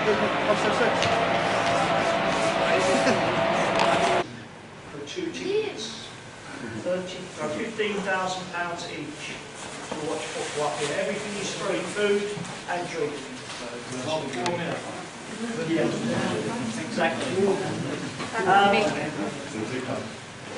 For 2 tickets, £15,000 each to watch football up here. Everything is free, food and drink. Yeah, exactly.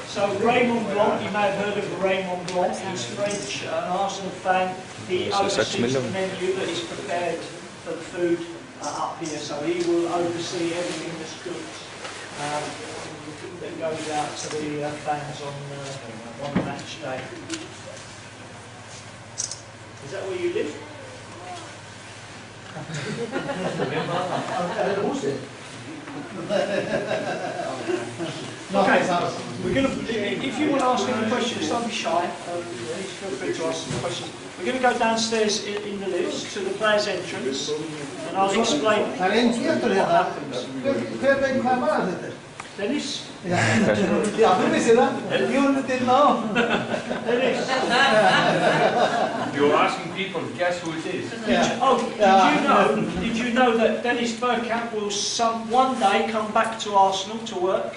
So Raymond Blanc, you may have heard of Raymond Blanc. He's French, an Arsenal fan. He oversees the menu that is prepared for the food up here. So he will oversee everything that's cooked that goes out to the fans on match day. Is that where you live? Okay, we're going to, if you want to ask any questions, don't be shy. Please feel free to ask some questions. We're going to go downstairs in the lifts to the players' entrance, and I'll explain what happens. Dennis? Ja, who is it? You didn't know. Dennis? You're asking people to guess who it is. Did you know that Dennis Bergkamp will one day come back to Arsenal to work?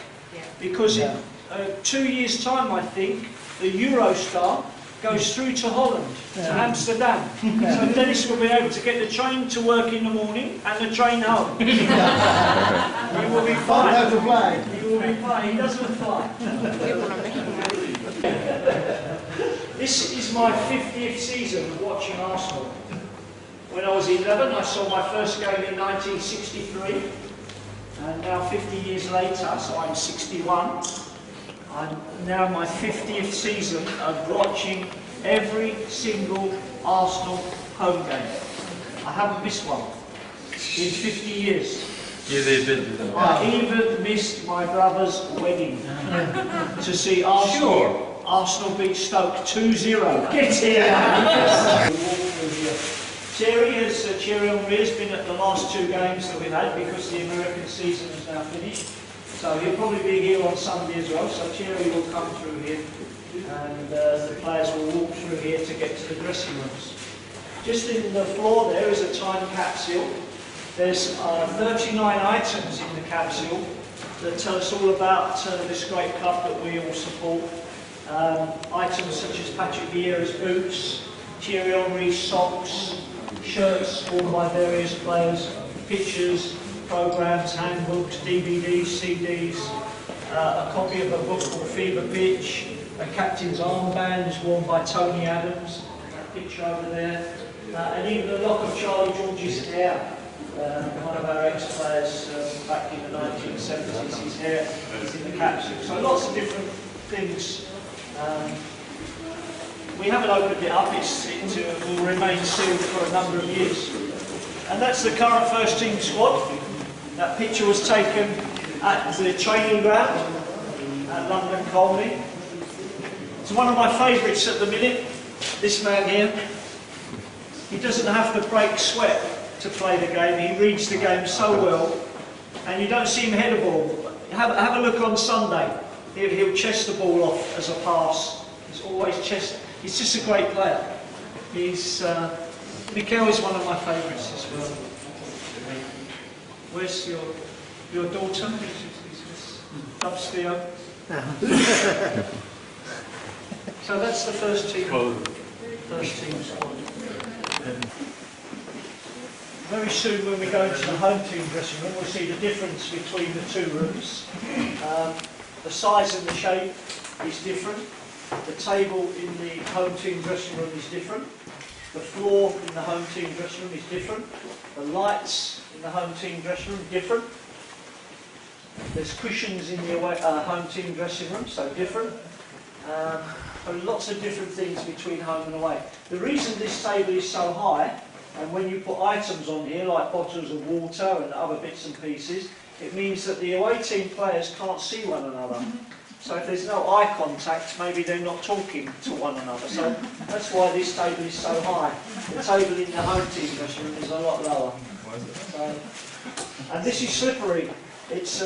Because in 2 years' time, I think, the Eurostar goes through to Holland, to Amsterdam. So Dennis will be able to get the train to work in the morning and the train home. He will be fine. He will be fine. He doesn't fly. This is my 50th season of watching Arsenal. When I was 11, I saw my first game in 1963. And now 50 years later, so I'm 61, I'm now my 50th season of watching every single Arsenal home game. I haven't missed one in 50 years. I even missed my brother's wedding to see Arsenal beat Stoke 2-0. Get here! Thierry Henry has been at the last 2 games that we've had because the American season is now finished. So he'll probably be here on Sunday as well. So Thierry will come through here and the players will walk through here to get to the dressing rooms. Just in the floor there is a time capsule. There's 39 items in the capsule that tell us all about this great club that we all support. Items such as Patrick Vieira's boots, Thierry Henry's socks, shirts worn by various players, pictures, programmes, handbooks, DVDs, CDs, a copy of a book called Fever Pitch, a captain's armband worn by Tony Adams, that picture over there, and even a lock of Charlie George's hair, one of our ex-players back in the 1970s, his hair is in the capsule. So lots of different things. We haven't opened it up, it will remain sealed for a number of years. And that's the current first team squad. That picture was taken at the training ground at London Colney. It's one of my favourites at the minute, this man here. He doesn't have to break sweat to play the game, he reads the game so well, and you don't see him head a ball. Have a look on Sunday, he'll chest the ball off as a pass. He's always he's just a great player. Mikel is one of my favourites as well. Where's your daughter? Loves Theo. So that's the first team squad. Very soon when we go into the home team dressing room, we'll see the difference between the 2 rooms. The size and the shape is different. The table in the home team dressing room is different. The floor in the home team dressing room is different. The lights in the home team dressing room different. There's cushions in the home team dressing room, so different. Lots of different things between home and away. The reason this table is so high, and when you put items on here like bottles of water and other bits and pieces, it means that the away team players can't see one another. So if there's no eye contact, maybe they're not talking to one another. So that's why this table is so high. The table in the home team dressing room is a lot lower. So, and this is slippery. It's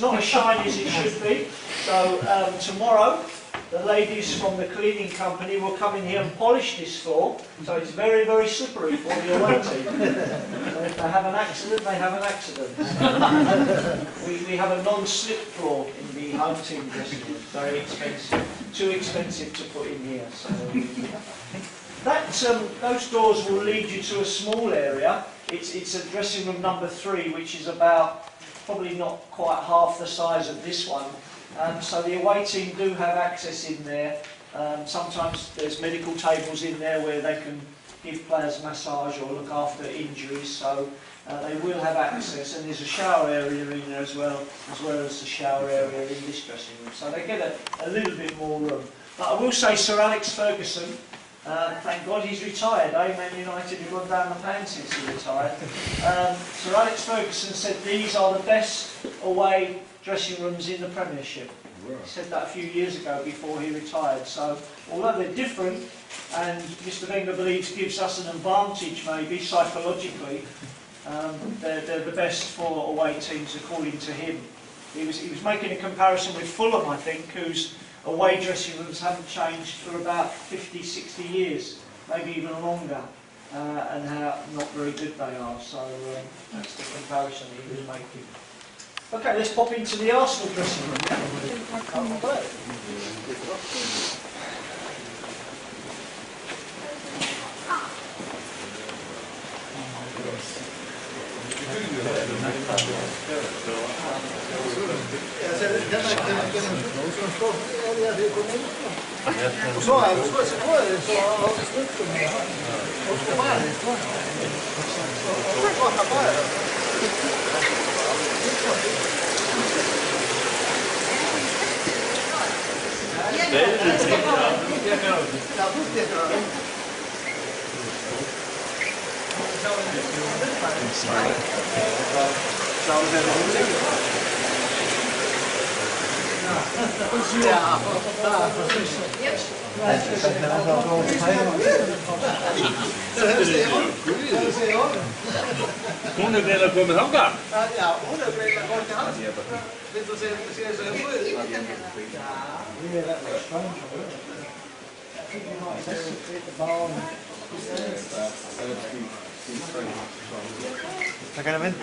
not as shiny as it should be. So tomorrow the ladies from the cleaning company will come in here and polish this floor, so it's very, very slippery for the away team. So if they have an accident, they have an accident. we have a non-slip floor in the home team dressing room, very expensive, too expensive to put in here. So, those doors will lead you to a small area. It's a dressing room number 3, which is about probably not quite half the size of this one. So the away team do have access in there. Sometimes there's medical tables in there where they can give players massage or look after injuries. So they will have access, and there's a shower area in there as well as the shower area in this dressing room. So they get a little bit more room. But I will say Sir Alex Ferguson, thank God he's retired, Man United have gone down the pan since he retired. Sir Alex Ferguson said these are the best away dressing rooms in the Premiership. He said that a few years ago before he retired. So although they're different, and Mr Wenger believes gives us an advantage maybe psychologically, they're the best for away teams according to him. He was making a comparison with Fulham, I think, whose away dressing rooms haven't changed for about 50, 60 years, maybe even longer, and how not very good they are. So that's the comparison he was making. Okay, let's pop into the Arsenal dressing room. Hún greinilega komið þangað. Já, hún greinilega komið til hans. Vill þú segja þessu guð? Taka hana mynd.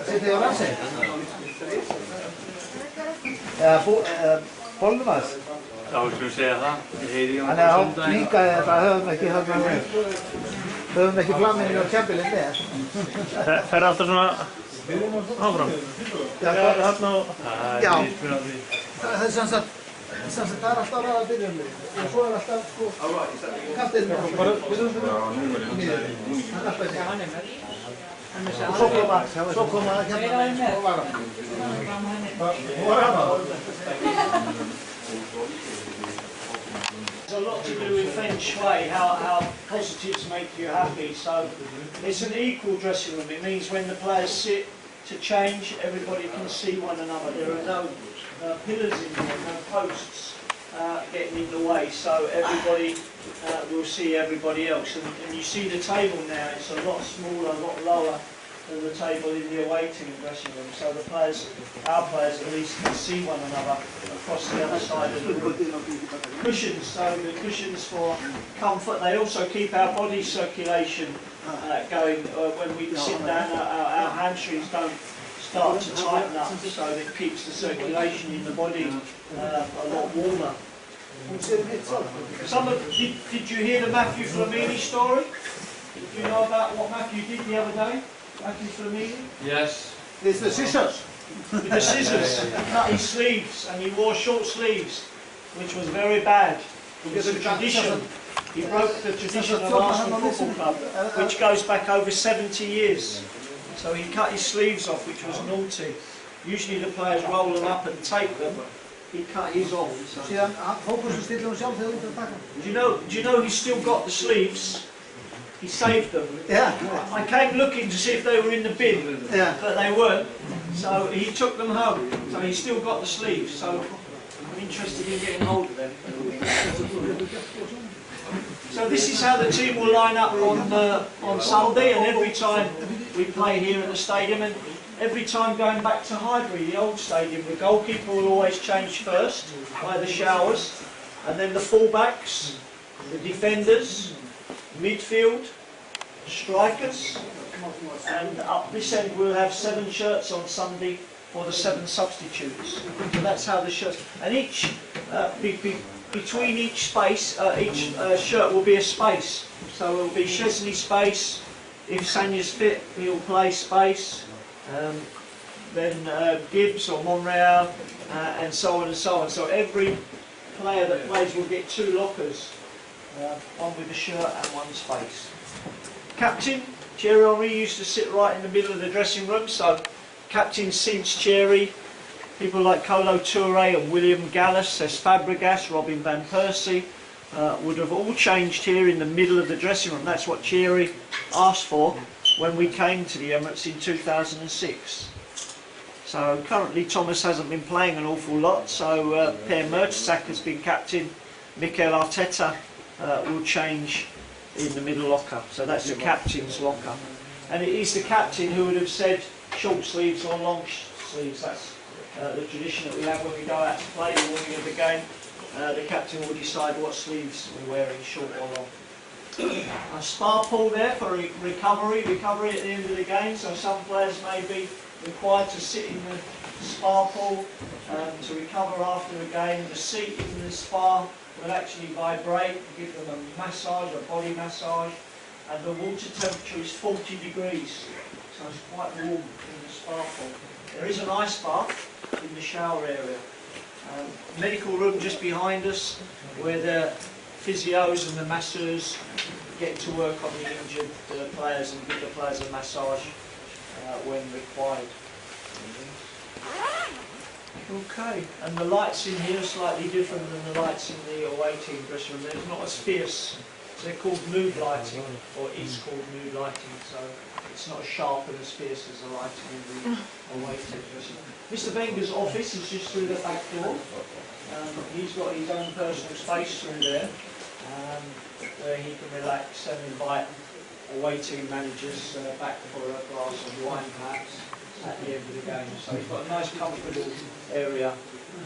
Sitter jag och sig? Bolmas. Já, þú segja það. Hann líkaði þetta, höfum ekki flamminu og kempilinn með. Fer alltaf svona áfram? Já, það er sem sagt það er alltaf ræða að byrja við. Og svo er alltaf sko kaftinn með. Og svo koma hérna og varan. There's a lot to do with feng shui, how positives make you happy. So it's an equal dressing room. It means when the players sit to change, everybody can see one another. There are no pillars in there, no posts getting in the way. So everybody will see everybody else. And you see the table now, it's a lot smaller, a lot lower than the table in the away team dressing room. So the players, our players at least, can see one another across the other side of the room. Cushions, so the cushions for comfort. They also keep our body circulation going. When we sit down, our hamstrings don't start to tighten up, so it keeps the circulation in the body a lot warmer. Did you hear the Matthew Flamini story? Did you know about what Matthew did the other day? Matthew Flamini? Yes. It's the scissors. With the scissors, he cut his sleeves, and he wore short sleeves, which was very bad. It's a tradition. He broke the tradition of Arsenal Football Club, which goes back over 70 years. So he cut his sleeves off, which was naughty. Usually the players roll them up and tape them. He cut his off. Síðan fókusum stillum sjálf þegar út að taka. Do you know he's still got the sleeves? He saved them. Yeah. I came looking to see if they were in the bin, but they weren't. So he took them home. So he's still got the sleeves. So I'm interested in getting hold of them. So this is how the team will line up on Sunday, and every time we play here at the stadium, and every time going back to Highbury, the old stadium, the goalkeeper will always change first by the showers, and then the fullbacks, the defenders, midfield, strikers, and up this end we'll have 7 shirts on Sunday for the 7 substitutes. So that's how the shirts, and each between each space, each shirt will be a space. So it will be Chesney space. If Sanya's fit, he'll play space. Then Gibbs or Monreal, and so on and so on. So every player that plays will get 2 lockers, one with a shirt and 1 space. Captain, Thierry Henry used to sit right in the middle of the dressing room, so captain since Thierry, people like Kolo Touré and William Gallas, Cesc Fabregas, Robin van Persie, would have all changed here in the middle of the dressing room. That's what Thierry asked for when we came to the Emirates in 2006. So currently Thomas hasn't been playing an awful lot, so Per Mertesacker has been captain. Mikel Arteta will change in the middle locker, so that's the captain's locker. And it is the captain who would have said short sleeves or long sleeves. That's the tradition that we have when we go out to play the morning of the game. The captain will decide what sleeves we're wearing, short or long. A spa pool there for recovery at the end of the game, so some players may be required to sit in the spa pool to recover after the game. The seat in the spa will actually vibrate, give them a massage, a body massage, and the water temperature is 40 degrees, so it's quite warm in the spa pool. There is an ice bath in the shower area. Medical room just behind us, where the physios and the masseurs get to work on the injured players and give the players a massage when required. Okay, and the lights in here are slightly different than the lights in the away team dressing room. There's not as fierce. They're called mood lighting, or it's called mood lighting, so it's not as sharp and as fierce as the lighting in the away team dressing room. Mr. Wenger's office is just through the back door. He's got his own personal space through there, where he can relax and invite away team managers back for a glass of wine perhaps at the end of the game. So he's got a nice comfortable area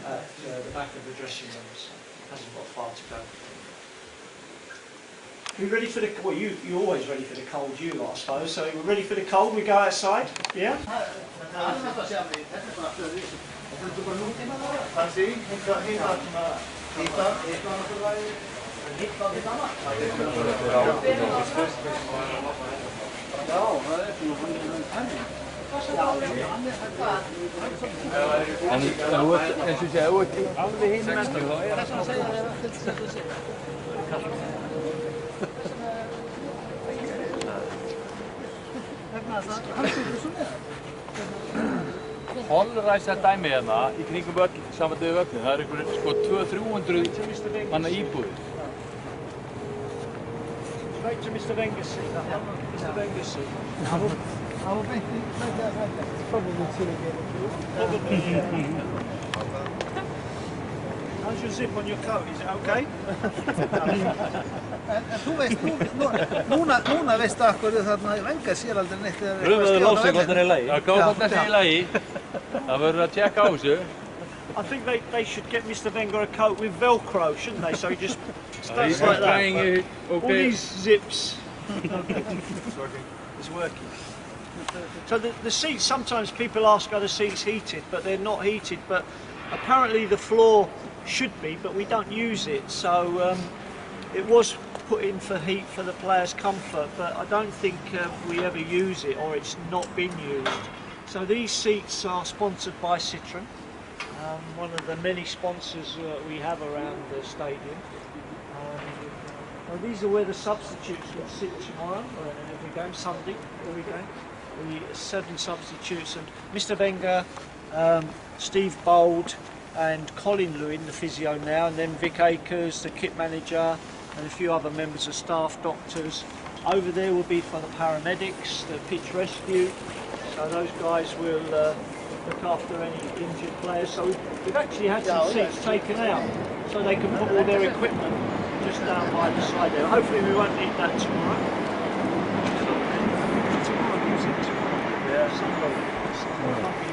at the back of the dressing rooms. Hasn't got far to go. Are you ready for the, well you're always ready for the cold, you lot I suppose, so we're ready for the cold, we go outside, yeah? En þú ert, eins og segja, þú ert alveg hinn mentur þá, ég er þess að segja það. Holræsa dæmi hérna í kringum öll saman við völlin, það einhverjum sko 200-300 manna íbúðir. Straight to Mr. Wenger's seat, Mr. Wenger's seat. How's your zip on your coat? Is it okay? Þú veist, núna veistu af hverju þarna Wenger sér aldrei neitt þegar Pröfaðu lóðseglarnir í lagi. Já, gáðarnir í lagi. Það verður að tjekka á þessu. I think they should get Mr. Wenger a coat with Velcro, shouldn't they? So he just stands like that. Okay. All these zips. It's working. So the seats, sometimes people ask are the seats heated, but they're not heated. But apparently the floor should be, but we don't use it. So it was put in for heat for the players' comfort, but I don't think we ever use it, or it's not been used. So these seats are sponsored by Citroën, one of the many sponsors we have around the stadium. Well, these are where the substitutes will sit tomorrow, or every game, Sunday, every game. The 7 substitutes, and Mr. Wenger, Steve Bold, and Colin Lewin, the physio now, and then Vic Akers, the kit manager, and a few other members of staff, doctors, Over there will be for the paramedics, the pitch rescue. So those guys will look after any injured players. So we've actually had some seats taken out so they can put all their equipment just down by the side there. Hopefully we won't need that tomorrow. Yeah, some